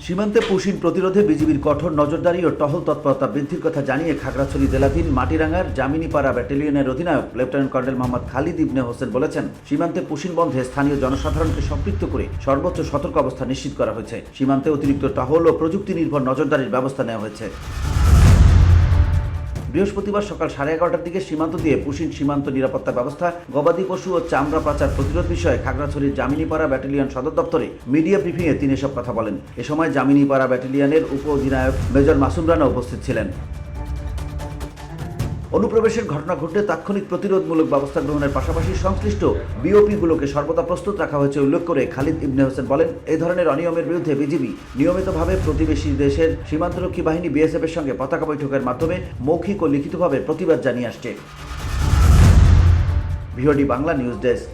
সীমান্তে পুশিন প্রতিরোধে বিজিবির কঠোর নজরদারি ও টহল তৎপরতা বৃদ্ধির কথা জানিয়ে খাগড়াছড়ি জেলাধীন মাটিরাঙ্গার জামিনীপাড়া ব্যাটালিয়নের অধিনায়ক লেফটেন্যান্ট কর্নেল মোহাম্মদ খালিদ ইবনে হোসেন বলেছেন, সীমান্তে পুশিন বন্ধে স্থানীয় জনসাধারণকে সম্পৃক্ত করে সর্বোচ্চ সতর্ক অবস্থা নিশ্চিত করা হয়েছে। সীমান্তে অতিরিক্ত টহল ও প্রযুক্তি নির্ভর নজরদারির ব্যবস্থা নেওয়া হয়েছে। বৃহস্পতিবার সকাল 11:30টার দিকে সীমান্ত দিয়ে পুশিন সীমান্ত নিরাপত্তা ব্যবস্থা, গবাদি পশু ও চামড়া পাচার প্রতিরোধ বিষয়ে খাগড়াছড়ির জামিনীপাড়া ব্যাটালিয়ন সদর দপ্তরে মিডিয়া ব্রিফিংয়ে তিনি এসব কথা বলেন। এ সময় জামিনীপাড়া ব্যাটালিয়নের উপ অধিনায়ক মেজর মাসুম রানা উপস্থিত ছিলেন। অনুপ্রবেশের ঘটনা ঘটলে তাৎক্ষণিক প্রতিরোধমূলক ব্যবস্থা গ্রহণের পাশাপাশি সংশ্লিষ্ট বিওপিগুলোকে সর্বদা প্রস্তুত রাখা হয়েছে উল্লেখ করে খালিদ ইবনে হোসেন বলেন, এই ধরনের অনিয়মের বিরুদ্ধে বিজিবি নিয়মিতভাবে প্রতিবেশী দেশের সীমান্তরক্ষী বাহিনী বিএসএফের সঙ্গে পতাকা বৈঠকের মাধ্যমে মৌখিক ও লিখিতভাবে প্রতিবাদ জানিয়ে আসছে। VOD Bangla news desk.